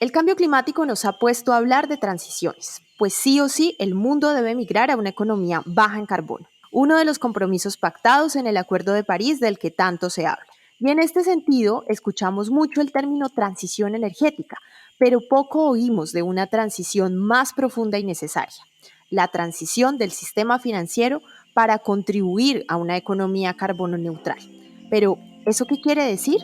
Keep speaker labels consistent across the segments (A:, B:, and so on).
A: El cambio climático nos ha puesto a hablar de transiciones, pues sí o sí el mundo debe migrar a una economía baja en carbono, uno de los compromisos pactados en el Acuerdo de París del que tanto se habla. Y en este sentido, escuchamos mucho el término transición energética, pero poco oímos de una transición más profunda y necesaria, la transición del sistema financiero para contribuir a una economía carbono neutral. Pero, ¿eso qué quiere decir?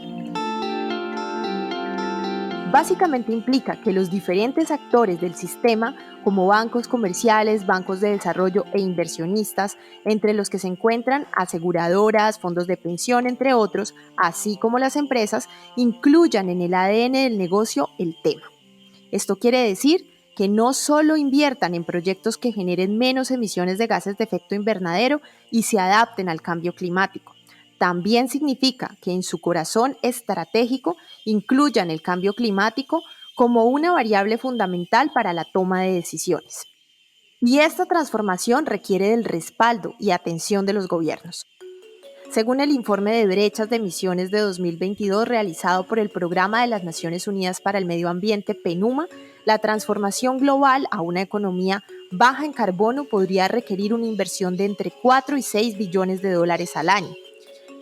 A: Básicamente implica que los diferentes actores del sistema, como bancos comerciales, bancos de desarrollo e inversionistas, entre los que se encuentran aseguradoras, fondos de pensión, entre otros, así como las empresas, incluyan en el ADN del negocio el tema. Esto quiere decir que no solo inviertan en proyectos que generen menos emisiones de gases de efecto invernadero y se adapten al cambio climático. También significa que en su corazón estratégico incluyan el cambio climático como una variable fundamental para la toma de decisiones. Y esta transformación requiere del respaldo y atención de los gobiernos. Según el informe de brechas de emisiones de 2022 realizado por el Programa de las Naciones Unidas para el Medio Ambiente, PNUMA, la transformación global a una economía baja en carbono podría requerir una inversión de entre 4 y 6 billones de dólares al año.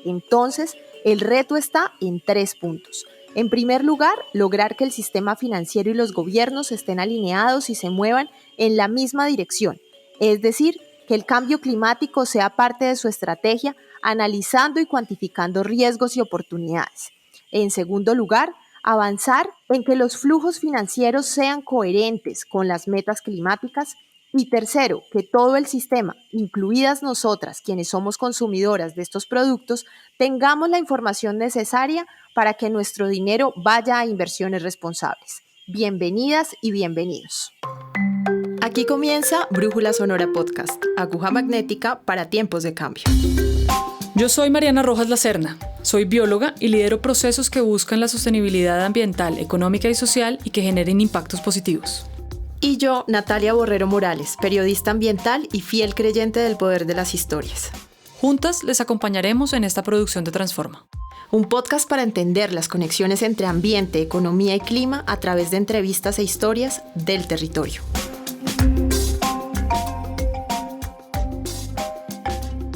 A: Entonces, el reto está en 3 puntos. En primer lugar, lograr que el sistema financiero y los gobiernos estén alineados y se muevan en la misma dirección, es decir, que el cambio climático sea parte de su estrategia, analizando y cuantificando riesgos y oportunidades. En segundo lugar, avanzar en que los flujos financieros sean coherentes con las metas climáticas. Y tercero, que todo el sistema, incluidas nosotras, quienes somos consumidoras de estos productos, tengamos la información necesaria para que nuestro dinero vaya a inversiones responsables. Bienvenidas y bienvenidos. Aquí comienza Brújula Sonora Podcast, aguja magnética para tiempos de cambio.
B: Yo soy Mariana Rojas Lacerna, soy bióloga y lidero procesos que buscan la sostenibilidad ambiental, económica y social y que generen impactos positivos.
A: Y yo, Natalia Borrero Morales, periodista ambiental y fiel creyente del poder de las historias.
B: Juntas les acompañaremos en esta producción de Transforma.
A: Un podcast para entender las conexiones entre ambiente, economía y clima a través de entrevistas e historias del territorio.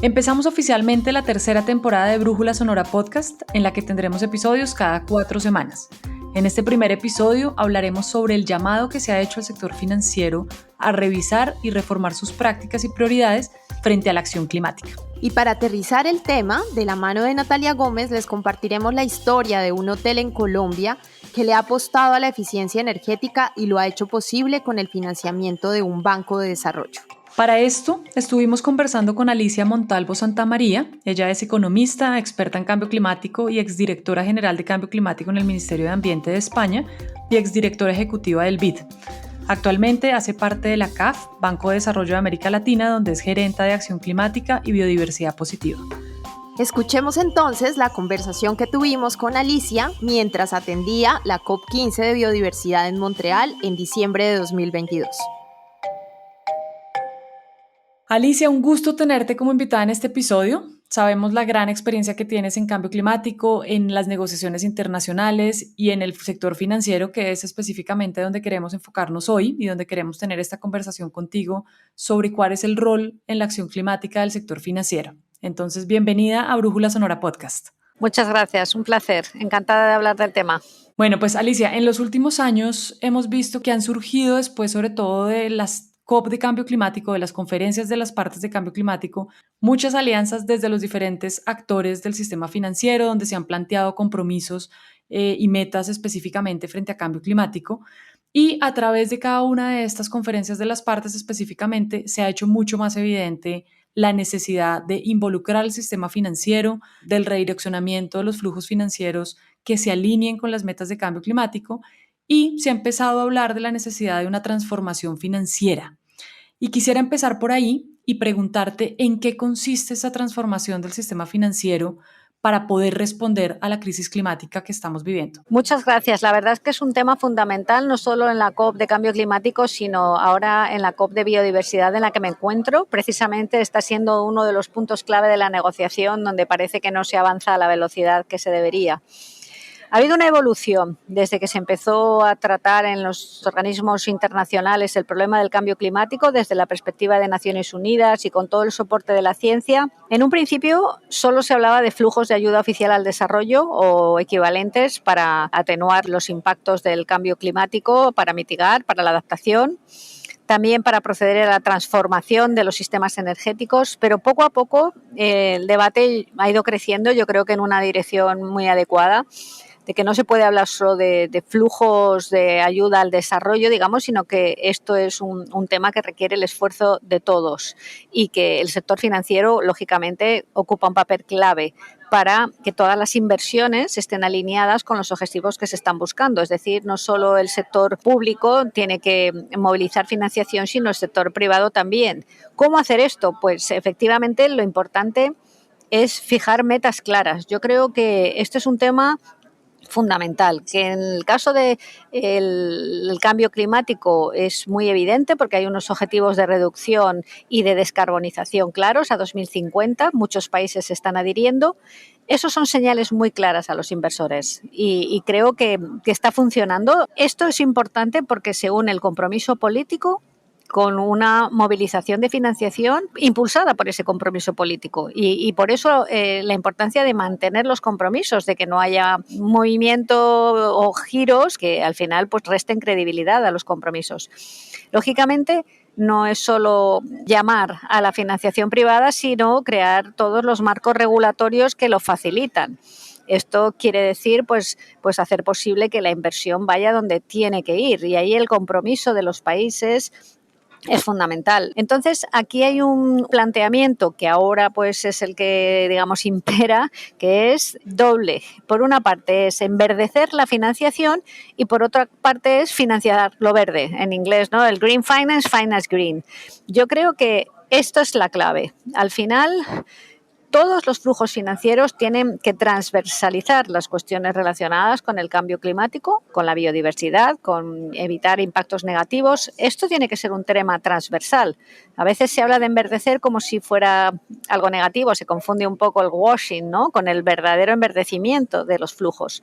B: Empezamos oficialmente la tercera temporada de Brújula Sonora Podcast, en la que tendremos episodios cada 4 semanas. En este primer episodio hablaremos sobre el llamado que se ha hecho al sector financiero a revisar y reformar sus prácticas y prioridades frente a la acción climática.
A: Y para aterrizar el tema, de la mano de Natalia Gómez, les compartiremos la historia de un hotel en Colombia que le ha apostado a la eficiencia energética y lo ha hecho posible con el financiamiento de un banco de desarrollo.
B: Para esto, estuvimos conversando con Alicia Montalvo Santamaría. Ella es economista, experta en cambio climático y exdirectora general de cambio climático en el Ministerio de Ambiente de España y exdirectora ejecutiva del BID. Actualmente hace parte de la CAF, Banco de Desarrollo de América Latina, donde es gerenta de Acción Climática y Biodiversidad Positiva.
A: Escuchemos entonces la conversación que tuvimos con Alicia mientras atendía la COP15 de Biodiversidad en Montreal en diciembre de 2022.
B: Alicia, un gusto tenerte como invitada en este episodio. Sabemos la gran experiencia que tienes en cambio climático, en las negociaciones internacionales y en el sector financiero, que es específicamente donde queremos enfocarnos hoy y donde queremos tener esta conversación contigo sobre cuál es el rol en la acción climática del sector financiero. Entonces, bienvenida a Brújula Sonora Podcast.
C: Muchas gracias, un placer. Encantada de hablar del tema.
B: Bueno, pues Alicia, en los últimos años hemos visto que han surgido después, sobre todo de las COP de cambio climático, de las conferencias de las partes de cambio climático, muchas alianzas desde los diferentes actores del sistema financiero, donde se han planteado compromisos y metas específicamente frente a cambio climático. Y a través de cada una de estas conferencias de las partes específicamente se ha hecho mucho más evidente la necesidad de involucrar al sistema financiero, del redireccionamiento de los flujos financieros que se alineen con las metas de cambio climático, y se ha empezado a hablar de la necesidad de una transformación financiera. Y quisiera empezar por ahí y preguntarte en qué consiste esa transformación del sistema financiero para poder responder a la crisis climática que estamos viviendo.
C: Muchas gracias. La verdad es que es un tema fundamental, no solo en la COP de cambio climático, sino ahora en la COP de biodiversidad en la que me encuentro. Precisamente está siendo uno de los puntos clave de la negociación, donde parece que no se avanza a la velocidad que se debería. Ha habido una evolución desde que se empezó a tratar en los organismos internacionales el problema del cambio climático desde la perspectiva de Naciones Unidas y con todo el soporte de la ciencia. En un principio solo se hablaba de flujos de ayuda oficial al desarrollo o equivalentes para atenuar los impactos del cambio climático, para mitigar, para la adaptación, también para proceder a la transformación de los sistemas energéticos, pero poco a poco el debate ha ido creciendo, yo creo que en una dirección muy adecuada, de que no se puede hablar solo de flujos de ayuda al desarrollo, digamos, sino que esto es un tema que requiere el esfuerzo de todos y que el sector financiero, lógicamente, ocupa un papel clave para que todas las inversiones estén alineadas con los objetivos que se están buscando. Es decir, no solo el sector público tiene que movilizar financiación, sino el sector privado también. ¿Cómo hacer esto? Pues efectivamente lo importante es fijar metas claras. Yo creo que este es un tema fundamental, que en el caso del cambio climático es muy evidente porque hay unos objetivos de reducción y de descarbonización claros a 2050, muchos países se están adhiriendo. Esos son señales muy claras a los inversores y creo que está funcionando. Esto es importante porque se une el compromiso político con una movilización de financiación impulsada por ese compromiso político. Y por eso la importancia de mantener los compromisos, de que no haya movimiento o giros que al final pues resten credibilidad a los compromisos. Lógicamente, no es solo llamar a la financiación privada, sino crear todos los marcos regulatorios que lo facilitan. Esto quiere decir pues hacer posible que la inversión vaya donde tiene que ir, y ahí el compromiso de los países es fundamental. Entonces, aquí hay un planteamiento que ahora pues es el que, digamos, impera, que es doble. Por una parte es enverdecer la financiación y por otra parte es financiar lo verde, en inglés, ¿no? El Green Finance, Finance Green. Yo creo que esto es la clave. Al final, todos los flujos financieros tienen que transversalizar las cuestiones relacionadas con el cambio climático, con la biodiversidad, con evitar impactos negativos. Esto tiene que ser un tema transversal. A veces se habla de enverdecer como si fuera algo negativo, se confunde un poco el washing, ¿no?, con el verdadero enverdecimiento de los flujos.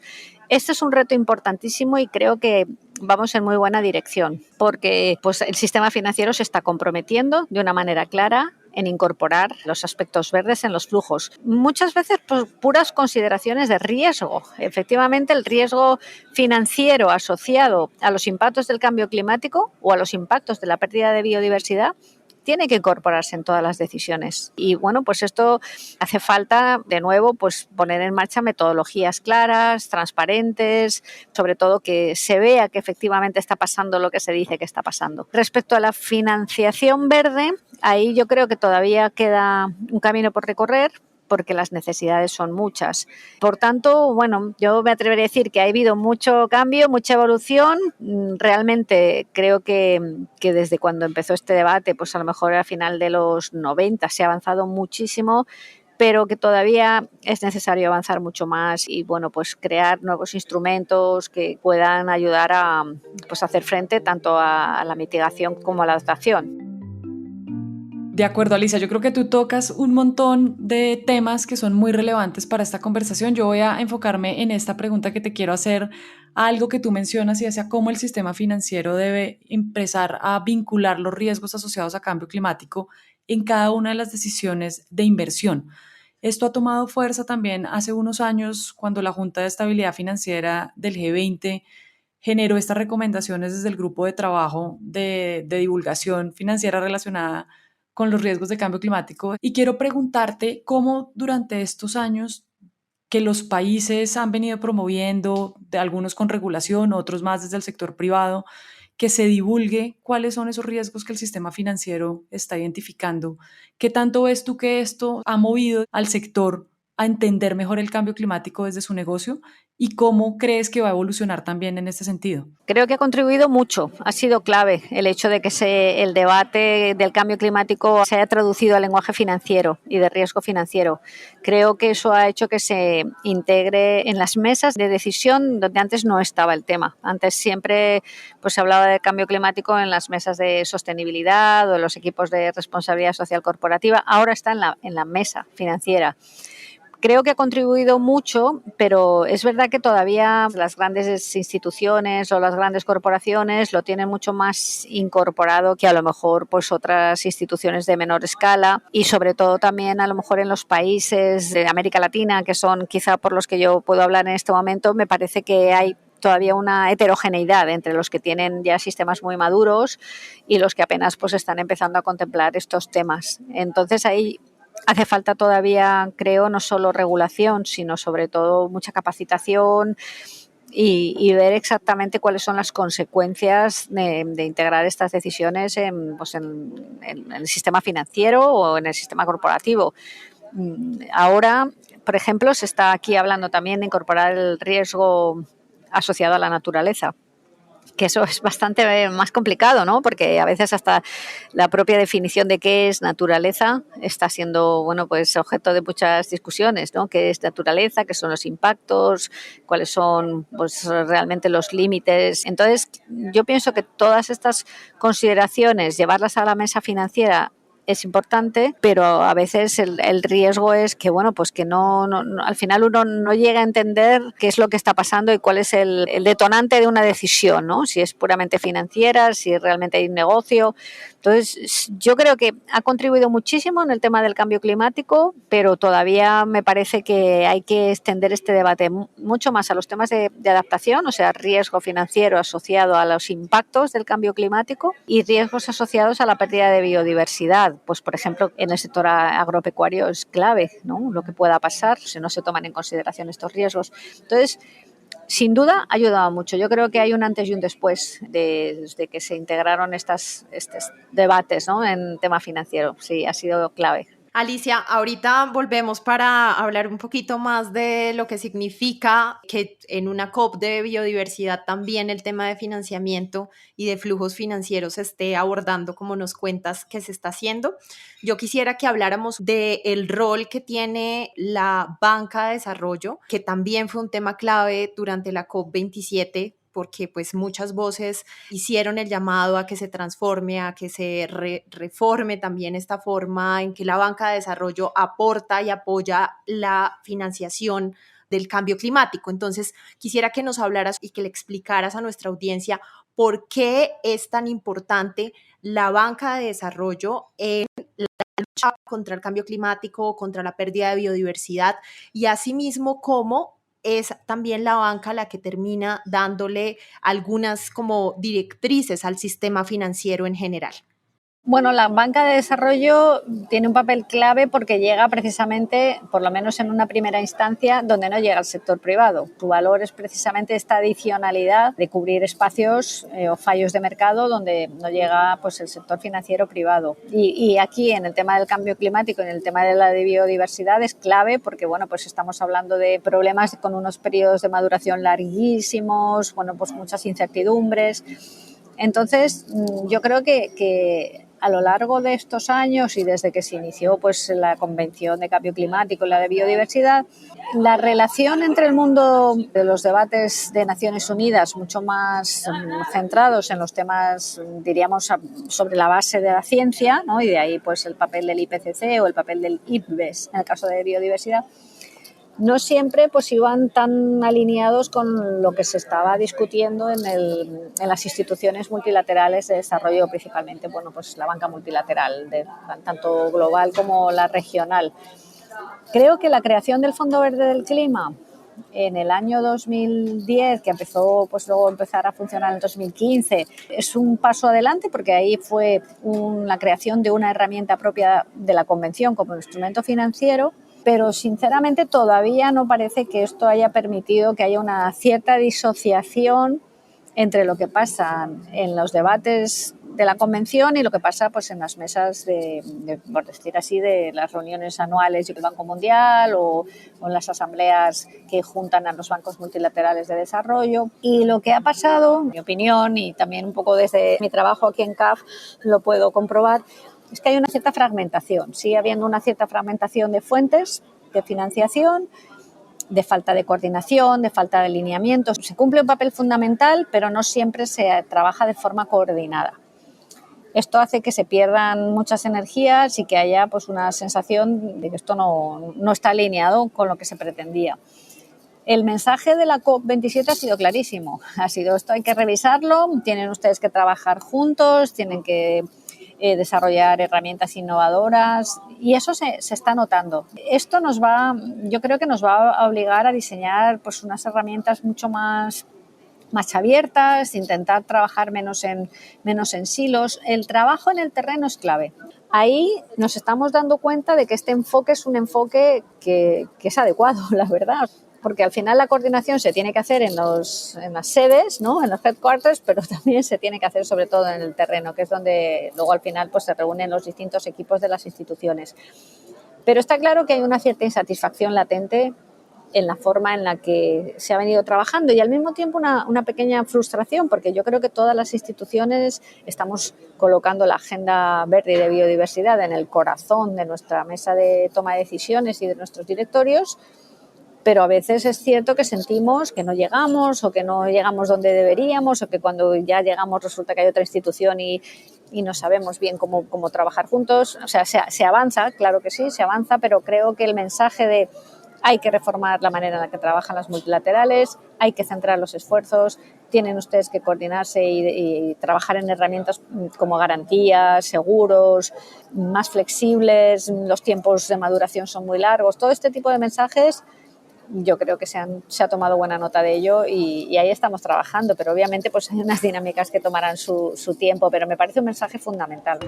C: Este es un reto importantísimo y creo que vamos en muy buena dirección, porque pues, el sistema financiero se está comprometiendo de una manera clara en incorporar los aspectos verdes en los flujos. Muchas veces por puras consideraciones de riesgo. Efectivamente, el riesgo financiero asociado a los impactos del cambio climático o a los impactos de la pérdida de biodiversidad tiene que incorporarse en todas las decisiones. Y bueno, pues esto hace falta, de nuevo, pues poner en marcha metodologías claras, transparentes, sobre todo que se vea que efectivamente está pasando lo que se dice que está pasando. Respecto a la financiación verde, ahí yo creo que todavía queda un camino por recorrer, porque las necesidades son muchas. Por tanto, bueno, yo me atrevería a decir que ha habido mucho cambio, mucha evolución. Realmente creo que desde cuando empezó este debate, pues a lo mejor a final de los 90 se ha avanzado muchísimo, pero que todavía es necesario avanzar mucho más y, bueno, pues crear nuevos instrumentos que puedan ayudar a pues hacer frente tanto a la mitigación como a la adaptación.
B: De acuerdo, Alicia, yo creo que tú tocas un montón de temas que son muy relevantes para esta conversación. Yo voy a enfocarme en esta pregunta que te quiero hacer, a algo que tú mencionas y hacia cómo el sistema financiero debe empezar a vincular los riesgos asociados a cambio climático en cada una de las decisiones de inversión. Esto ha tomado fuerza también hace unos años cuando la Junta de Estabilidad Financiera del G20 generó estas recomendaciones desde el grupo de trabajo de divulgación financiera relacionada con los riesgos de cambio climático. Y quiero preguntarte cómo durante estos años que los países han venido promoviendo, de algunos con regulación, otros más desde el sector privado, que se divulgue cuáles son esos riesgos que el sistema financiero está identificando. ¿Qué tanto ves tú que esto ha movido al sector a entender mejor el cambio climático desde su negocio? ¿Y cómo crees que va a evolucionar también en este sentido?
C: Creo que ha contribuido mucho, ha sido clave el hecho de que el debate del cambio climático se haya traducido al lenguaje financiero y de riesgo financiero. Creo que eso ha hecho que se integre en las mesas de decisión donde antes no estaba el tema. Antes siempre pues, se hablaba de cambio climático en las mesas de sostenibilidad o en los equipos de responsabilidad social corporativa. Ahora está en la mesa financiera. Creo que ha contribuido mucho, pero es verdad que todavía las grandes instituciones o las grandes corporaciones lo tienen mucho más incorporado que a lo mejor pues otras instituciones de menor escala, y sobre todo también a lo mejor en los países de América Latina, que son quizá por los que yo puedo hablar en este momento. Me parece que hay todavía una heterogeneidad entre los que tienen ya sistemas muy maduros y los que apenas pues están empezando a contemplar estos temas. Entonces ahí hace falta todavía, creo, no solo regulación, sino sobre todo mucha capacitación y ver exactamente cuáles son las consecuencias de integrar estas decisiones en el sistema financiero o en el sistema corporativo. Ahora, por ejemplo, se está aquí hablando también de incorporar el riesgo asociado a la naturaleza, que eso es bastante más complicado, ¿no? Porque a veces hasta la propia definición de qué es naturaleza está siendo, bueno, pues objeto de muchas discusiones, ¿no? ¿Qué es naturaleza? ¿Qué son los impactos? ¿Cuáles son, pues, realmente los límites? Entonces, yo pienso que todas estas consideraciones, llevarlas a la mesa financiera, es importante, pero a veces el riesgo es que, bueno, pues que no, al final uno no llega a entender qué es lo que está pasando y cuál es el detonante de una decisión, ¿no? Si es puramente financiera, si realmente hay un negocio. Entonces, yo creo que ha contribuido muchísimo en el tema del cambio climático, pero todavía me parece que hay que extender este debate mucho más a los temas de adaptación, o sea, riesgo financiero asociado a los impactos del cambio climático y riesgos asociados a la pérdida de biodiversidad. Pues, por ejemplo, en el sector agropecuario es clave, ¿no? Lo que pueda pasar si no se toman en consideración estos riesgos. Entonces, sin duda, ha ayudado mucho. Yo creo que hay un antes y un después desde que se integraron estos debates, ¿no? En tema financiero. Sí, ha sido clave.
A: Alicia, ahorita volvemos para hablar un poquito más de lo que significa que en una COP de biodiversidad también el tema de financiamiento y de flujos financieros se esté abordando, como nos cuentas que se está haciendo. Yo quisiera que habláramos del rol que tiene la banca de desarrollo, que también fue un tema clave durante la COP 27, porque pues muchas voces hicieron el llamado a que se transforme, a que se reforme también esta forma en que la banca de desarrollo aporta y apoya la financiación del cambio climático. Entonces, quisiera que nos hablaras y que le explicaras a nuestra audiencia por qué es tan importante la banca de desarrollo en la lucha contra el cambio climático, contra la pérdida de biodiversidad, y asimismo cómo es también la banca la que termina dándole algunas como directrices al sistema financiero en general.
C: Bueno, la banca de desarrollo tiene un papel clave porque llega precisamente, por lo menos en una primera instancia, donde no llega el sector privado. Su valor es precisamente esta adicionalidad de cubrir espacios o fallos de mercado donde no llega pues el sector financiero privado. Y aquí en el tema del cambio climático, en el tema de la biodiversidad es clave porque bueno, pues estamos hablando de problemas con unos periodos de maduración larguísimos, bueno, pues muchas incertidumbres. Entonces, yo creo que a lo largo de estos años y desde que se inició pues, la Convención de Cambio Climático y la de Biodiversidad, la relación entre el mundo de los debates de Naciones Unidas, mucho más centrados en los temas, diríamos, sobre la base de la ciencia, ¿no? Y de ahí pues, el papel del IPCC o el papel del IPBES en el caso de biodiversidad, no siempre pues iban tan alineados con lo que se estaba discutiendo en las instituciones multilaterales de desarrollo, principalmente bueno, pues la banca multilateral, tanto global como la regional. Creo que la creación del Fondo Verde del Clima en el año 2010, que empezó, pues luego empezar a funcionar en 2015, es un paso adelante porque ahí fue la creación de una herramienta propia de la Convención como instrumento financiero, pero sinceramente todavía no parece que esto haya permitido que haya una cierta disociación entre lo que pasa en los debates de la Convención y lo que pasa pues, en las mesas por decir así, de las reuniones anuales del Banco Mundial o en las asambleas que juntan a los bancos multilaterales de desarrollo. Y lo que ha pasado, en mi opinión, y también un poco desde mi trabajo aquí en CAF lo puedo comprobar, es que hay una cierta fragmentación. Sigue habiendo una cierta fragmentación de fuentes de financiación, de falta de coordinación, de falta de alineamientos. Se cumple un papel fundamental, pero no siempre se trabaja de forma coordinada. Esto hace que se pierdan muchas energías y que haya pues una sensación de que esto no está alineado con lo que se pretendía. El mensaje de la COP27 ha sido clarísimo. Ha sido esto hay que revisarlo, tienen ustedes que trabajar juntos, tienen que desarrollar herramientas innovadoras y eso se está notando. Esto yo creo que nos va a obligar a diseñar pues unas herramientas mucho más abiertas, intentar trabajar menos en silos. El trabajo en el terreno es clave. Ahí nos estamos dando cuenta de que este enfoque es un enfoque que es adecuado, la verdad, porque al final la coordinación se tiene que hacer en las sedes, ¿no? En los headquarters, pero también se tiene que hacer sobre todo en el terreno, que es donde luego al final pues, se reúnen los distintos equipos de las instituciones. Pero está claro que hay una cierta insatisfacción latente en la forma en la que se ha venido trabajando y al mismo tiempo una pequeña frustración, porque yo creo que todas las instituciones estamos colocando la agenda verde y de biodiversidad en el corazón de nuestra mesa de toma de decisiones y de nuestros directorios, pero a veces es cierto que sentimos que no llegamos o que no llegamos donde deberíamos o que cuando ya llegamos resulta que hay otra institución y no sabemos bien cómo trabajar juntos. O sea, se avanza, claro que sí, se avanza, pero creo que el mensaje de hay que reformar la manera en la que trabajan las multilaterales, hay que centrar los esfuerzos, tienen ustedes que coordinarse y trabajar en herramientas como garantías, seguros, más flexibles, los tiempos de maduración son muy largos, todo este tipo de mensajes yo creo que se ha tomado buena nota de ello y ahí estamos trabajando, pero obviamente pues hay unas dinámicas que tomarán su tiempo, pero me parece un mensaje fundamental.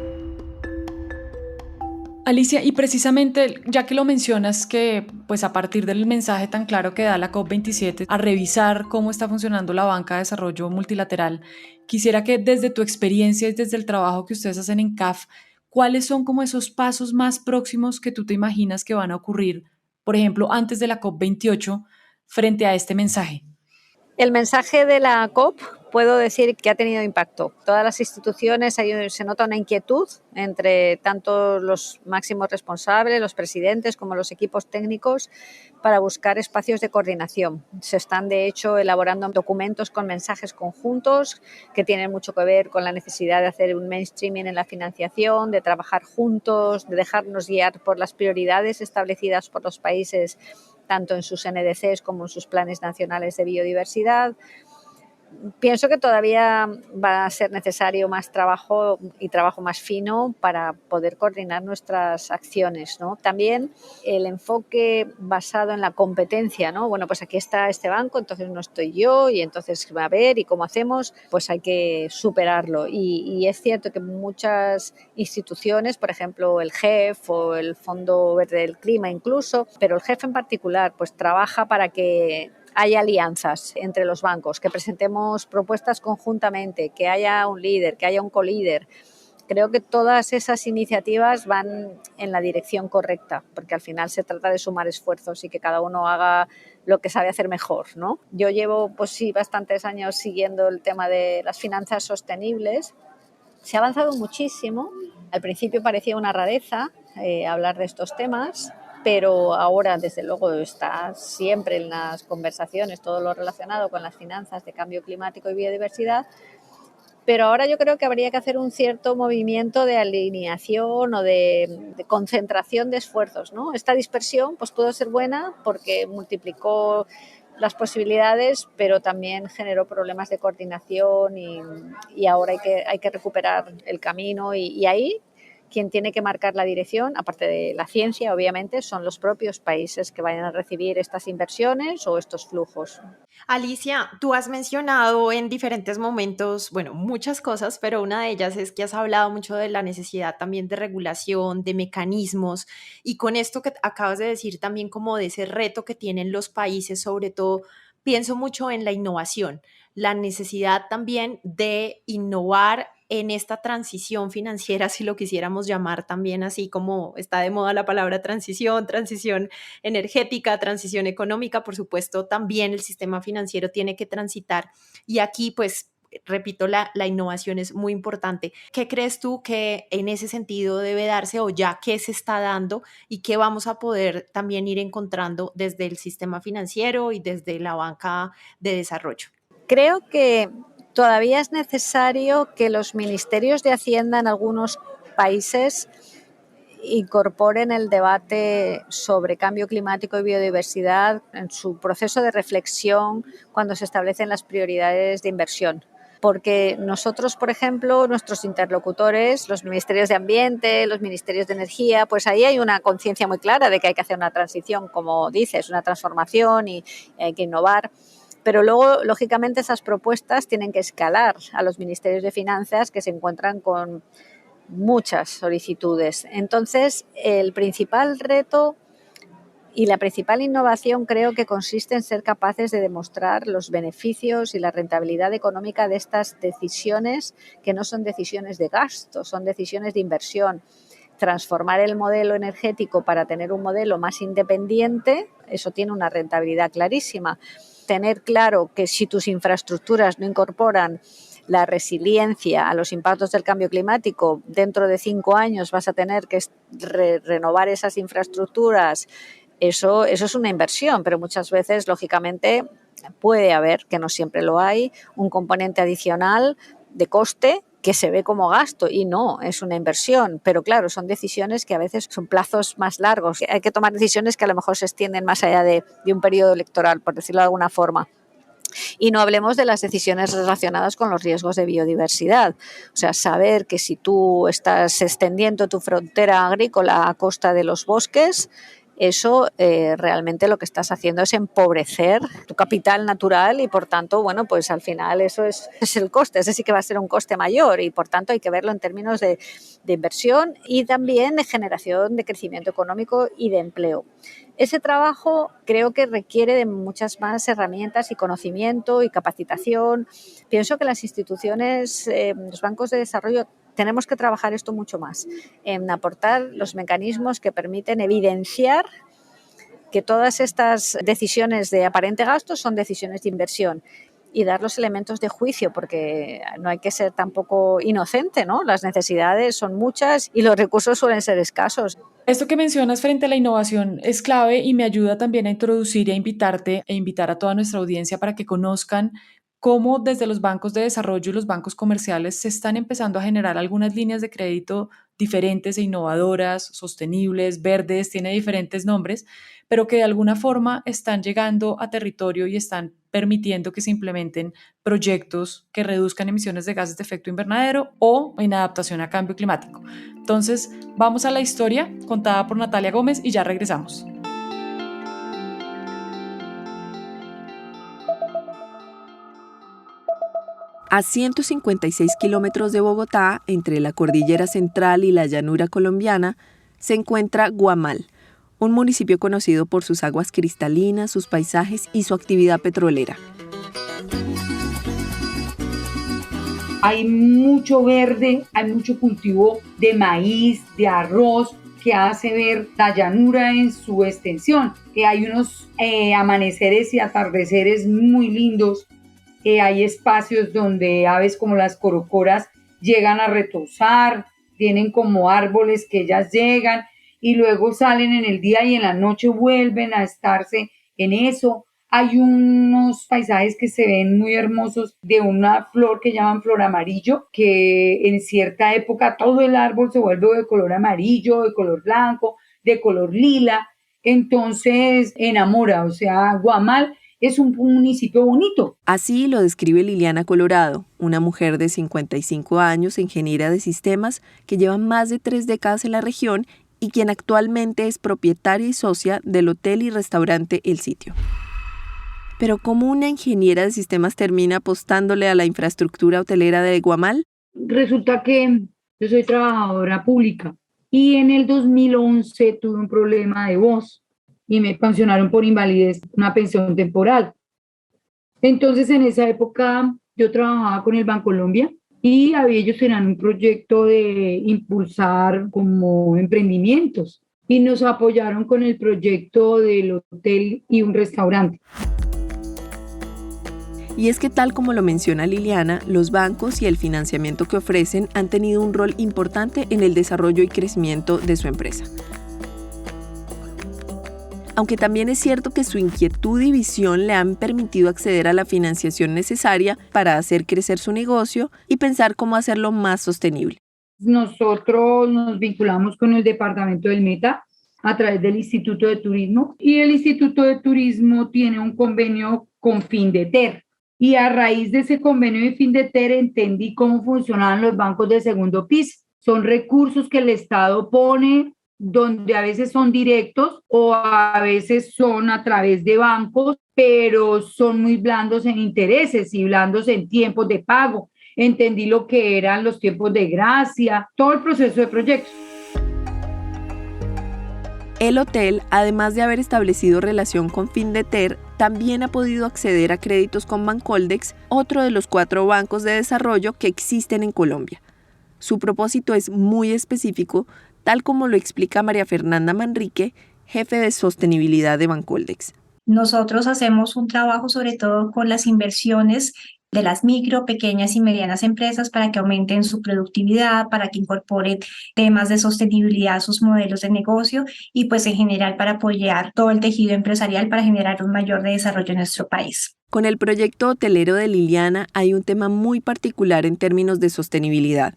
B: Alicia, y precisamente ya que lo mencionas, que pues a partir del mensaje tan claro que da la COP27 a revisar cómo está funcionando la banca de desarrollo multilateral, quisiera que desde tu experiencia y desde el trabajo que ustedes hacen en CAF, ¿cuáles son como esos pasos más próximos que tú te imaginas que van a ocurrir, por ejemplo, antes de la COP28 frente a este mensaje?
C: El mensaje de la COP puedo decir que ha tenido impacto. Todas las instituciones se nota una inquietud entre tanto los máximos responsables, los presidentes, como los equipos técnicos para buscar espacios de coordinación. Se están, de hecho, elaborando documentos con mensajes conjuntos que tienen mucho que ver con la necesidad de hacer un mainstreaming en la financiación, de trabajar juntos, de dejarnos guiar por las prioridades establecidas por los países tanto en sus NDCs como en sus planes nacionales de biodiversidad. Pienso que todavía va a ser necesario más trabajo y trabajo más fino para poder coordinar nuestras acciones, ¿no? También el enfoque basado en la competencia, ¿no? Bueno, pues aquí está este banco, entonces no estoy yo y entonces va a ver y cómo hacemos, pues hay que superarlo. Y es cierto que muchas instituciones, por ejemplo el GEF o el Fondo Verde del Clima incluso, pero el GEF en particular, pues trabaja para que hay alianzas entre los bancos, que presentemos propuestas conjuntamente, que haya un líder, que haya un colíder. Creo que todas esas iniciativas van en la dirección correcta, porque al final se trata de sumar esfuerzos y que cada uno haga lo que sabe hacer mejor, ¿no? Yo llevo, pues sí, bastantes años siguiendo el tema de las finanzas sostenibles. Se ha avanzado muchísimo. Al principio parecía una rareza hablar de estos temas, pero ahora desde luego está siempre en las conversaciones todo lo relacionado con las finanzas de cambio climático y biodiversidad, pero ahora yo creo que habría que hacer un cierto movimiento de alineación o de concentración de esfuerzos, ¿no? Esta dispersión pues pudo ser buena porque multiplicó las posibilidades, pero también generó problemas de coordinación y ahora hay que recuperar el camino y ahí quien tiene que marcar la dirección, aparte de la ciencia, obviamente, son los propios países que vayan a recibir estas inversiones o estos flujos.
A: Alicia, tú has mencionado en diferentes momentos, bueno, muchas cosas, pero una de ellas es que has hablado mucho de la necesidad también de regulación, de mecanismos, y con esto que acabas de decir también como de ese reto que tienen los países, sobre todo, pienso mucho en la innovación, la necesidad también de innovar en esta transición financiera, si lo quisiéramos llamar también así como está de moda la palabra transición, transición energética, transición económica, por supuesto, también el sistema financiero tiene que transitar. Y aquí, pues, repito, la innovación es muy importante. ¿Qué crees tú que en ese sentido debe darse o ya qué se está dando y qué vamos a poder también ir encontrando desde el sistema financiero y desde la banca de desarrollo?
C: Creo que Todavía es necesario que los ministerios de Hacienda en algunos países incorporen el debate sobre cambio climático y biodiversidad en su proceso de reflexión cuando se establecen las prioridades de inversión. Porque nosotros, por ejemplo, nuestros interlocutores, los ministerios de Ambiente, los ministerios de Energía, pues ahí hay una conciencia muy clara de que hay que hacer una transición, como dices, una transformación y hay que innovar. Pero luego, lógicamente, esas propuestas tienen que escalar a los ministerios de Finanzas que se encuentran con muchas solicitudes. Entonces, el principal reto y la principal innovación creo que consiste en ser capaces de demostrar los beneficios y la rentabilidad económica de estas decisiones, que no son decisiones de gasto, son decisiones de inversión. Transformar el modelo energético para tener un modelo más independiente, eso tiene una rentabilidad clarísima. Tener claro que si tus infraestructuras no incorporan la resiliencia a los impactos del cambio climático, dentro de 5 años vas a tener que renovar esas infraestructuras. Eso es una inversión, pero muchas veces, lógicamente, puede haber, que no siempre lo hay, un componente adicional de coste que se ve como gasto y no, es una inversión. Pero claro, son decisiones que a veces son plazos más largos. Hay que tomar decisiones que a lo mejor se extienden más allá de un periodo electoral, por decirlo de alguna forma. Y no hablemos de las decisiones relacionadas con los riesgos de biodiversidad. O sea, saber que si tú estás extendiendo tu frontera agrícola a costa de los bosques, eso realmente lo que estás haciendo es empobrecer tu capital natural y por tanto, bueno, pues al final eso es el coste, ese sí que va a ser un coste mayor y por tanto hay que verlo en términos de inversión y también de generación de crecimiento económico y de empleo. Ese trabajo creo que requiere de muchas más herramientas y conocimiento y capacitación. Pienso que las instituciones, los bancos de desarrollo, tenemos que trabajar esto mucho más, en aportar los mecanismos que permiten evidenciar que todas estas decisiones de aparente gasto son decisiones de inversión y dar los elementos de juicio, porque no hay que ser tampoco inocente, ¿no? Las necesidades son muchas y los recursos suelen ser escasos.
B: Esto que mencionas frente a la innovación es clave y me ayuda también a introducir y a invitarte e invitar a toda nuestra audiencia para que conozcan cómo desde los bancos de desarrollo y los bancos comerciales se están empezando a generar algunas líneas de crédito diferentes e innovadoras, sostenibles, verdes, tiene diferentes nombres, pero que de alguna forma están llegando a territorio y están permitiendo que se implementen proyectos que reduzcan emisiones de gases de efecto invernadero o en adaptación a cambio climático. Entonces, vamos a la historia contada por Natalia Gómez y ya regresamos.
A: A 156 kilómetros de Bogotá, entre la cordillera central y la llanura colombiana, se encuentra Guamal, un municipio conocido por sus aguas cristalinas, sus paisajes y su actividad petrolera.
D: Hay mucho verde, hay mucho cultivo de maíz, de arroz, que hace ver la llanura en su extensión. Hay unos amaneceres y atardeceres muy lindos. Hay espacios donde aves como las corocoras llegan a retozar, tienen como árboles que ellas llegan y luego salen en el día y en la noche vuelven a estarse en eso. Hay unos paisajes que se ven muy hermosos de una flor que llaman flor amarillo, que en cierta época todo el árbol se vuelve de color amarillo, de color blanco, de color lila. Entonces enamora, o sea, Guamal es un municipio bonito.
A: Así lo describe Liliana Colorado, una mujer de 55 años, ingeniera de sistemas, que lleva más de 3 décadas en la región y quien actualmente es propietaria y socia del hotel y restaurante El Sitio. Pero ¿cómo una ingeniera de sistemas termina apostándole a la infraestructura hotelera de Guamal?
D: Resulta que yo soy trabajadora pública y en el 2011 tuve un problema de voz y me pensionaron por invalidez, una pensión temporal. Entonces, en esa época yo trabajaba con el Bancolombia y ellos tenían un proyecto de impulsar como emprendimientos y nos apoyaron con el proyecto del hotel y un restaurante.
A: Y es que tal como lo menciona Liliana, los bancos y el financiamiento que ofrecen han tenido un rol importante en el desarrollo y crecimiento de su empresa.
E: aunque también es cierto que su inquietud y visión le han permitido acceder a la financiación necesaria para hacer crecer su negocio y pensar cómo hacerlo más sostenible.
D: Nosotros nos vinculamos con el departamento del Meta a través del Instituto de Turismo y el Instituto de Turismo tiene un convenio con Findeter. Y a raíz de ese convenio de Findeter entendí cómo funcionaban los bancos de segundo piso. Son recursos que el Estado pone donde a veces son directos o a veces son a través de bancos, pero son muy blandos en intereses y blandos en tiempos de pago. Entendí lo que eran los tiempos de gracia, todo el proceso de proyectos.
E: El hotel, además de haber establecido relación con Findeter, también ha podido acceder a créditos con Bancoldex, otro de los 4 bancos de desarrollo que existen en Colombia. Su propósito es muy específico, tal como lo explica María Fernanda Manrique, jefe de sostenibilidad de Bancoldex.
F: Nosotros hacemos un trabajo sobre todo con las inversiones de las micro, pequeñas y medianas empresas para que aumenten su productividad, para que incorporen temas de sostenibilidad a sus modelos de negocio y pues en general para apoyar todo el tejido empresarial para generar un mayor desarrollo en nuestro país.
E: Con el proyecto hotelero de Liliana hay un tema muy particular en términos de sostenibilidad.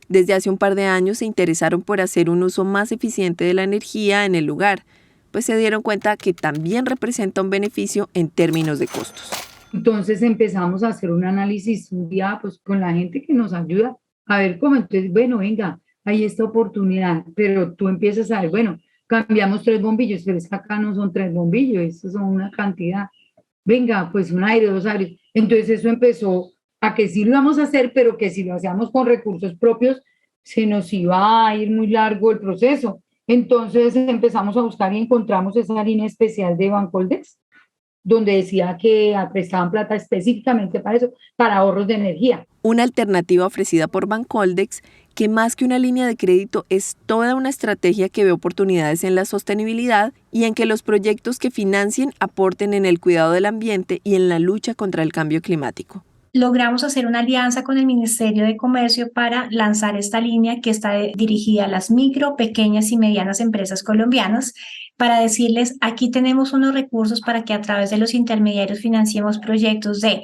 E: Desde hace un par de años se interesaron por hacer un uso más eficiente de la energía en el lugar, pues se dieron cuenta que también representa un beneficio en términos de costos.
D: Entonces empezamos a hacer un análisis un día pues, con la gente que nos ayuda a ver cómo. Entonces, bueno, venga, hay esta oportunidad, pero tú empiezas a ver, bueno, cambiamos 3 bombillos, pero es que acá no son 3 bombillos, estos son una cantidad. Venga, pues un aire, 2 aires. Entonces eso empezó a que sí lo íbamos a hacer, pero que si lo hacíamos con recursos propios, se nos iba a ir muy largo el proceso. Entonces empezamos a buscar y encontramos esa línea especial de Bancoldex, donde decía que prestaban plata específicamente para eso, para ahorros de energía.
E: Una alternativa ofrecida por Bancoldex, que más que una línea de crédito es toda una estrategia que ve oportunidades en la sostenibilidad y en que los proyectos que financien aporten en el cuidado del ambiente y en la lucha contra el cambio climático.
F: Logramos hacer una alianza con el Ministerio de Comercio para lanzar esta línea que está dirigida a las micro, pequeñas y medianas empresas colombianas para decirles, aquí tenemos unos recursos para que a través de los intermediarios financiemos proyectos de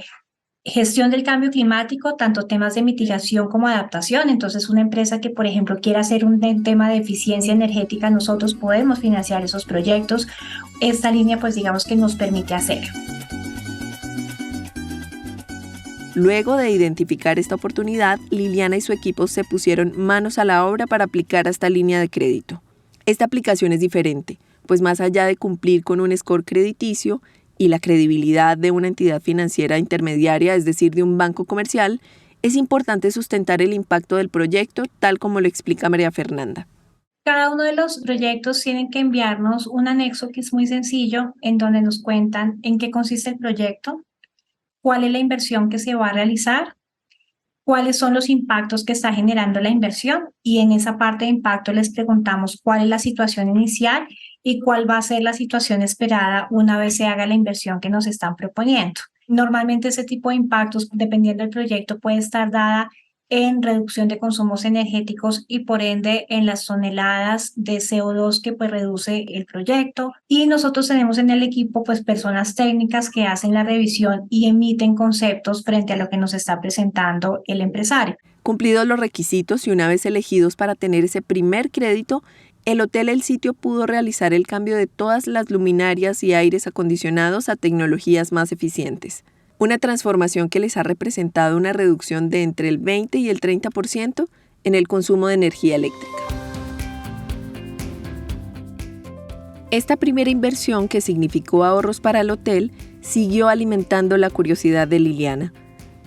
F: gestión del cambio climático, tanto temas de mitigación como adaptación. Entonces, una empresa que, por ejemplo, quiera hacer un tema de eficiencia energética, nosotros podemos financiar esos proyectos. Esta línea, pues digamos que nos permite hacerlo.
E: Luego de identificar esta oportunidad, Liliana y su equipo se pusieron manos a la obra para aplicar a esta línea de crédito. Esta aplicación es diferente, pues más allá de cumplir con un score crediticio y la credibilidad de una entidad financiera intermediaria, es decir, de un banco comercial, es importante sustentar el impacto del proyecto, tal como lo explica María Fernanda.
F: Cada uno de los proyectos tienen que enviarnos un anexo que es muy sencillo, en donde nos cuentan en qué consiste el proyecto, cuál es la inversión que se va a realizar, cuáles son los impactos que está generando la inversión y en esa parte de impacto les preguntamos cuál es la situación inicial y cuál va a ser la situación esperada una vez se haga la inversión que nos están proponiendo. Normalmente ese tipo de impactos, dependiendo del proyecto, puede estar dada en reducción de consumos energéticos y por ende en las toneladas de CO2 que pues reduce el proyecto. Y nosotros tenemos en el equipo pues personas técnicas que hacen la revisión y emiten conceptos frente a lo que nos está presentando el empresario.
E: Cumplidos los requisitos y una vez elegidos para tener ese primer crédito, el Hotel El Sitio pudo realizar el cambio de todas las luminarias y aires acondicionados a tecnologías más eficientes. Una transformación que les ha representado una reducción de entre el 20 y el 30% en el consumo de energía eléctrica. Esta primera inversión, que significó ahorros para el hotel, siguió alimentando la curiosidad de Liliana.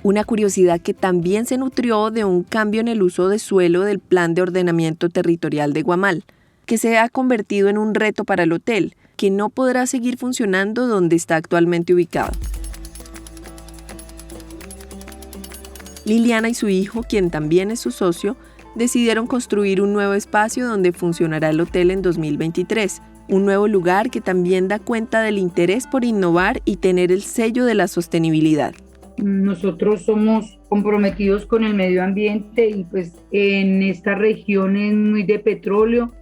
E: Una curiosidad que también se nutrió de un cambio en el uso de suelo del Plan de Ordenamiento Territorial de Guamal, que se ha convertido en un reto para el hotel, que no podrá seguir funcionando donde está actualmente ubicado. Liliana y su hijo, quien también es su socio, decidieron construir un nuevo espacio donde funcionará el hotel en 2023, un nuevo lugar que también da cuenta del interés por innovar y tener el sello de la sostenibilidad.
D: Nosotros somos comprometidos con el medio ambiente y pues en esta región es muy de petróleo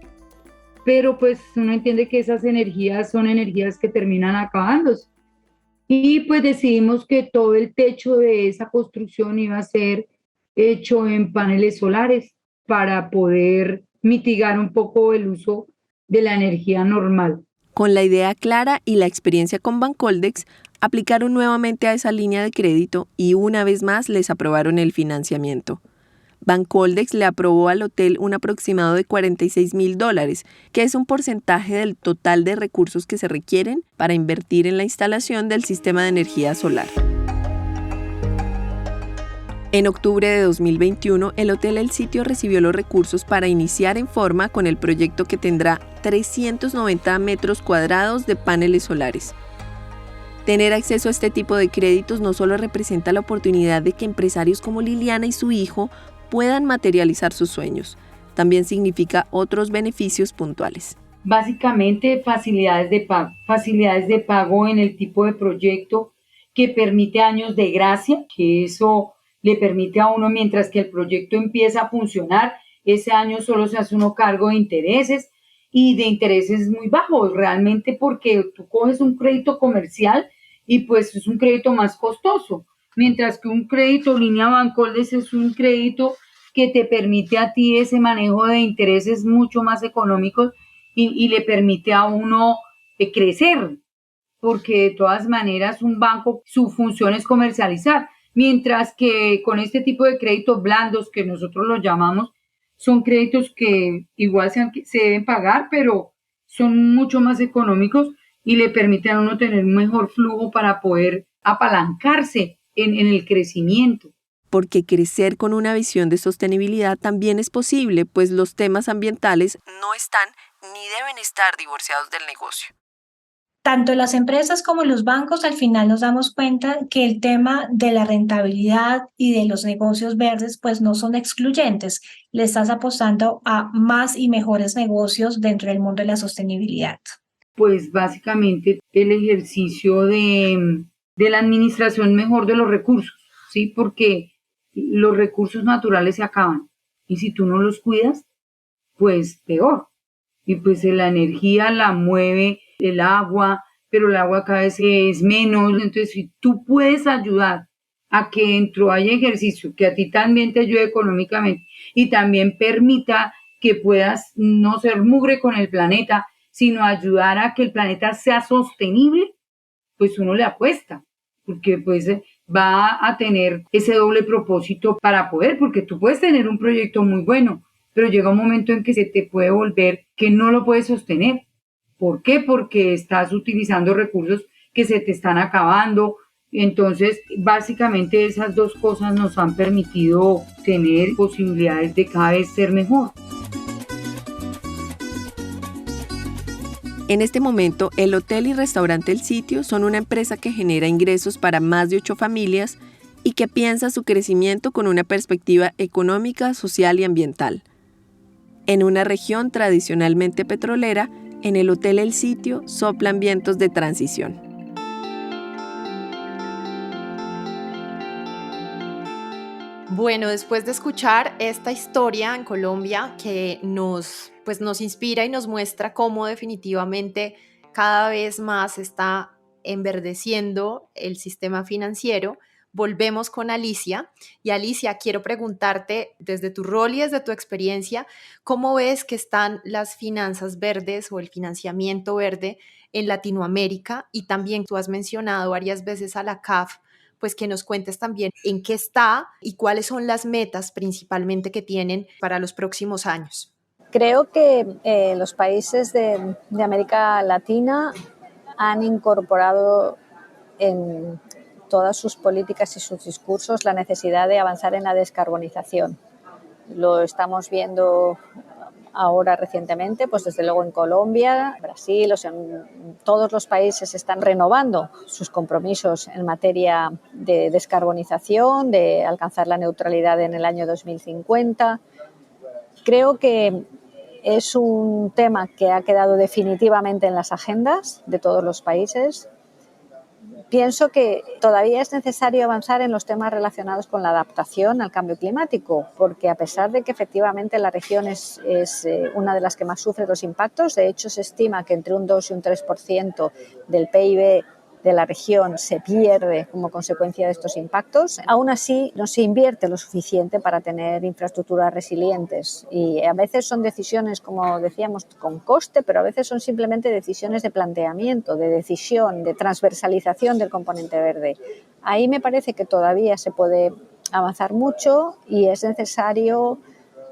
D: pero pues uno entiende que esas energías son energías que terminan acabándose. Y pues decidimos que todo el techo de esa construcción iba a ser hecho en paneles solares para poder mitigar un poco el uso de la energía normal.
E: Con la idea clara y la experiencia con Bancoldex, aplicaron nuevamente a esa línea de crédito y una vez más les aprobaron el financiamiento. Bancoldex le aprobó al hotel un aproximado de $46,000, que es un porcentaje del total de recursos que se requieren para invertir en la instalación del sistema de energía solar. En octubre de 2021, el Hotel El Sitio recibió los recursos para iniciar en forma con el proyecto que tendrá 390 metros cuadrados de paneles solares. Tener acceso a este tipo de créditos no solo representa la oportunidad de que empresarios como Liliana y su hijo puedan materializar sus sueños, también significa otros beneficios puntuales.
D: Básicamente facilidades de pago en el tipo de proyecto que permite años de gracia, que eso le permite a uno mientras que el proyecto empieza a funcionar, ese año solo se hace uno cargo de intereses y de intereses muy bajos realmente porque tú coges un crédito comercial y pues es un crédito más costoso, mientras que un crédito línea Bancoldex es un crédito que te permite a ti ese manejo de intereses mucho más económicos y le permite a uno crecer, porque de todas maneras un banco, su función es comercializar, mientras que con este tipo de créditos blandos, que nosotros los llamamos, son créditos que igual se deben pagar, pero son mucho más económicos y le permiten a uno tener un mejor flujo para poder apalancarse en el crecimiento.
E: Porque crecer con una visión de sostenibilidad también es posible, pues los temas ambientales no están ni deben estar divorciados del negocio.
F: Tanto las empresas como los bancos al final nos damos cuenta que el tema de la rentabilidad y de los negocios verdes pues no son excluyentes. Le estás apostando a más y mejores negocios dentro del mundo de la sostenibilidad.
D: Pues básicamente el ejercicio de la administración mejor de los recursos, ¿sí? Porque los recursos naturales se acaban y si tú no los cuidas, pues peor. Y pues la energía la mueve el agua, pero el agua cada vez es menos. Entonces, si tú puedes ayudar a que dentro haya ejercicio, que a ti también te ayude económicamente y también permita que puedas no ser mugre con el planeta, sino ayudar a que el planeta sea sostenible, pues uno le apuesta, porque pues va a tener ese doble propósito para poder, porque tú puedes tener un proyecto muy bueno, pero llega un momento en que se te puede volver que no lo puedes sostener. ¿Por qué? Porque estás utilizando recursos que se te están acabando. Entonces, básicamente esas dos cosas nos han permitido tener posibilidades de cada vez ser mejor.
E: En este momento, el Hotel y Restaurante El Sitio son una empresa que genera ingresos para más de 8 familias y que piensa su crecimiento con una perspectiva económica, social y ambiental. En una región tradicionalmente petrolera, en el Hotel El Sitio soplan vientos de transición.
A: Bueno, después de escuchar esta historia en Colombia que nos inspira y nos muestra cómo definitivamente cada vez más está enverdeciendo el sistema financiero, volvemos con Alicia. Y Alicia, quiero preguntarte, desde tu rol y desde tu experiencia, ¿cómo ves que están las finanzas verdes o el financiamiento verde en Latinoamérica? Y también tú has mencionado varias veces a la CAF, pues que nos cuentes también en qué está y cuáles son las metas principalmente que tienen para los próximos años.
C: Creo que los países de América Latina han incorporado en todas sus políticas y sus discursos la necesidad de avanzar en la descarbonización. Lo estamos viendo ahora recientemente, pues desde luego en Colombia, Brasil, o sea, todos los países están renovando sus compromisos en materia de descarbonización, de alcanzar la neutralidad en el año 2050. Creo que es un tema que ha quedado definitivamente en las agendas de todos los países. Pienso que todavía es necesario avanzar en los temas relacionados con la adaptación al cambio climático, porque a pesar de que efectivamente la región es una de las que más sufre los impactos, de hecho se estima que entre un 2 y un 3% del PIB de la región se pierde como consecuencia de estos impactos. Aún así, no se invierte lo suficiente para tener infraestructuras resilientes y a veces son decisiones, como decíamos, con coste, pero a veces son simplemente decisiones de planteamiento, de decisión, de transversalización del componente verde. Ahí me parece que todavía se puede avanzar mucho y es necesario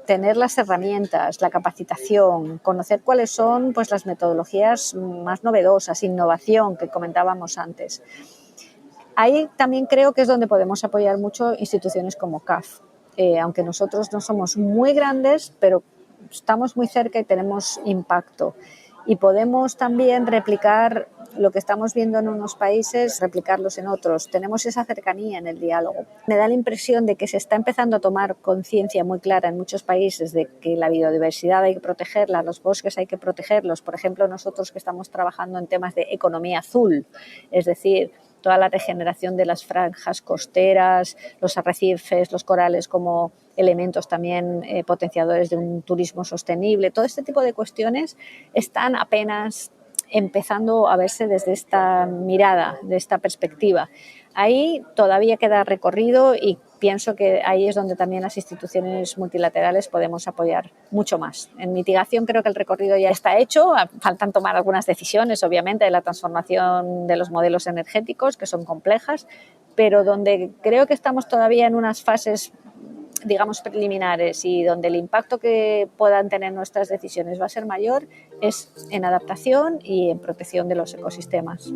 C: tener las herramientas, la capacitación, conocer cuáles son pues, las metodologías más novedosas, innovación que comentábamos antes. Ahí también creo que es donde podemos apoyar mucho instituciones como CAF. Aunque nosotros no somos muy grandes, pero estamos muy cerca y tenemos impacto. Y podemos también replicar lo que estamos viendo en unos países, replicarlos en otros. Tenemos esa cercanía en el diálogo. Me da la impresión de que se está empezando a tomar conciencia muy clara en muchos países de que la biodiversidad hay que protegerla, los bosques hay que protegerlos. Por ejemplo, nosotros que estamos trabajando en temas de economía azul, es decir, toda la regeneración de las franjas costeras, los arrecifes, los corales como elementos también potenciadores de un turismo sostenible. Todo este tipo de cuestiones están apenas empezando a verse desde esta mirada, de esta perspectiva. Ahí todavía queda recorrido y pienso que ahí es donde también las instituciones multilaterales podemos apoyar mucho más. En mitigación creo que el recorrido ya está hecho, faltan tomar algunas decisiones, obviamente, de la transformación de los modelos energéticos, que son complejas, pero donde creo que estamos todavía en unas fases, digamos, preliminares y donde el impacto que puedan tener nuestras decisiones va a ser mayor es en adaptación y en protección de los ecosistemas.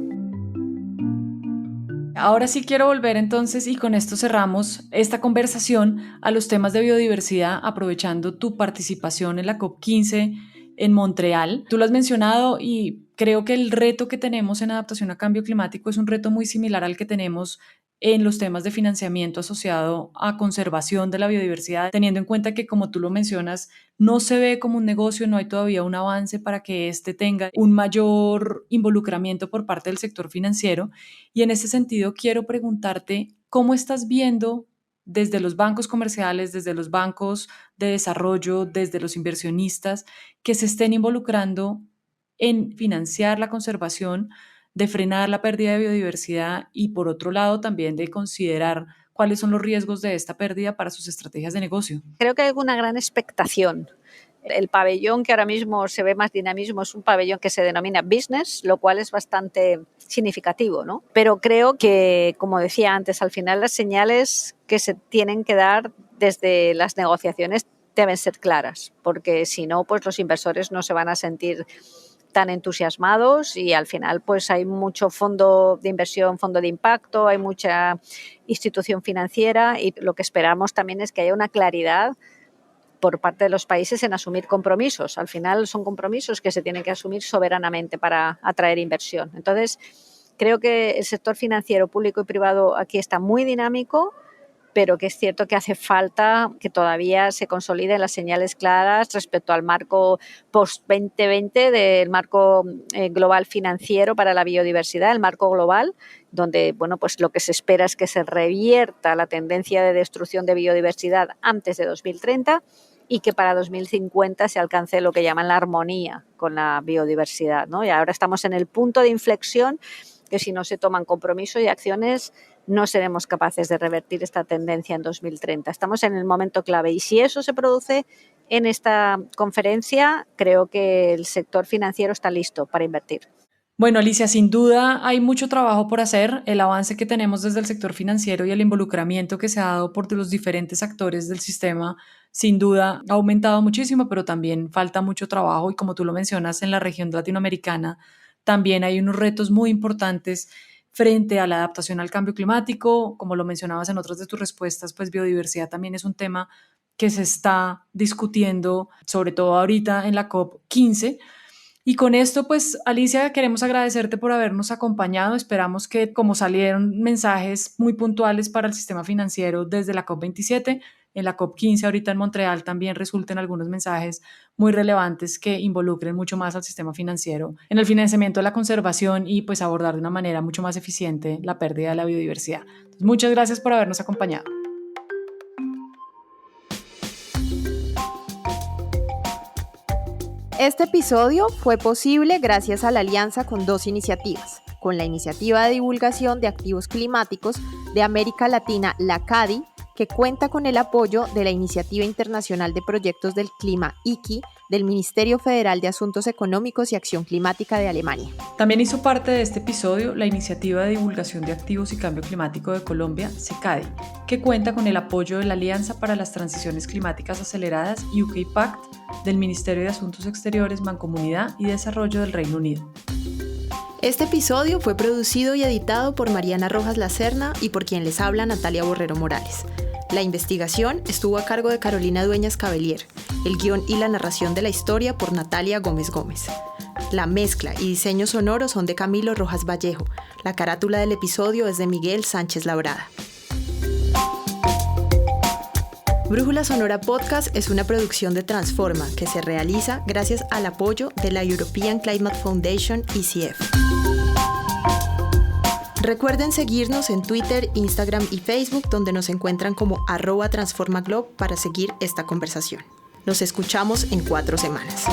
B: Ahora sí quiero volver entonces, y con esto cerramos esta conversación, a los temas de biodiversidad, aprovechando tu participación en la COP15 en Montreal. Tú lo has mencionado y creo que el reto que tenemos en adaptación a cambio climático es un reto muy similar al que tenemos en los temas de financiamiento asociado a conservación de la biodiversidad, teniendo en cuenta que, como tú lo mencionas, no se ve como un negocio, no hay todavía un avance para que éste tenga un mayor involucramiento por parte del sector financiero. Y en ese sentido, quiero preguntarte cómo estás viendo desde los bancos comerciales, desde los bancos de desarrollo, desde los inversionistas que se estén involucrando en financiar la conservación, de frenar la pérdida de biodiversidad y, por otro lado, también de considerar cuáles son los riesgos de esta pérdida para sus estrategias de negocio.
C: Creo que hay una gran expectación. El pabellón que ahora mismo se ve más dinamismo es un pabellón que se denomina business, lo cual es bastante significativo, ¿no? Pero creo que, como decía antes, al final las señales que se tienen que dar desde las negociaciones deben ser claras, porque si no, pues los inversores no se van a sentir tan entusiasmados y al final pues hay mucho fondo de inversión, fondo de impacto, hay mucha institución financiera y lo que esperamos también es que haya una claridad por parte de los países en asumir compromisos. Al final son compromisos que se tienen que asumir soberanamente para atraer inversión. Entonces, creo que el sector financiero público y privado aquí está muy dinámico, pero que es cierto que hace falta que todavía se consoliden las señales claras respecto al marco post-2020 del marco global financiero para la biodiversidad, el marco global, donde bueno, pues lo que se espera es que se revierta la tendencia de destrucción de biodiversidad antes de 2030 y que para 2050 se alcance lo que llaman la armonía con la biodiversidad, ¿no? Y ahora estamos en el punto de inflexión que si no se toman compromisos y acciones no seremos capaces de revertir esta tendencia en 2030. Estamos en el momento clave y si eso se produce en esta conferencia, creo que el sector financiero está listo para invertir.
B: Bueno, Alicia, sin duda hay mucho trabajo por hacer. El avance que tenemos desde el sector financiero y el involucramiento que se ha dado por los diferentes actores del sistema, sin duda ha aumentado muchísimo, pero también falta mucho trabajo y, como tú lo mencionas, en la región latinoamericana también hay unos retos muy importantes frente a la adaptación al cambio climático. Como lo mencionabas en otras de tus respuestas, pues biodiversidad también es un tema que se está discutiendo, sobre todo ahorita en la COP15. Y con esto, pues, Alicia, queremos agradecerte por habernos acompañado. Esperamos que, como salieron mensajes muy puntuales para el sistema financiero desde la COP27, en la COP15 ahorita en Montreal también resulten algunos mensajes muy relevantes que involucren mucho más al sistema financiero en el financiamiento de la conservación y pues abordar de una manera mucho más eficiente la pérdida de la biodiversidad. Entonces, muchas gracias por habernos acompañado.
A: Este episodio fue posible gracias a la alianza con dos iniciativas, con la Iniciativa de Divulgación de Activos Climáticos de América Latina, la CADI, que cuenta con el apoyo de la Iniciativa Internacional de Proyectos del Clima, ICI, del Ministerio Federal de Asuntos Económicos y Acción Climática de Alemania.
B: También hizo parte de este episodio la Iniciativa de Divulgación de Activos y Cambio Climático de Colombia, CECADI, que cuenta con el apoyo de la Alianza para las Transiciones Climáticas Aceleradas, UK Pact, del Ministerio de Asuntos Exteriores, Mancomunidad y Desarrollo del Reino Unido.
A: Este episodio fue producido y editado por Mariana Rojas Lacerna y por quien les habla, Natalia Borrero Morales. La investigación estuvo a cargo de Carolina Dueñas Cabellier, el guión y la narración de la historia por Natalia Gómez Gómez. La mezcla y diseño sonoro son de Camilo Rojas Vallejo. La carátula del episodio es de Miguel Sánchez Labrada. Brújula Sonora Podcast es una producción de Transforma que se realiza gracias al apoyo de la European Climate Foundation, ECF. Recuerden seguirnos en Twitter, Instagram y Facebook, donde nos encuentran como @transformaglob para seguir esta conversación. Nos escuchamos en 4 semanas.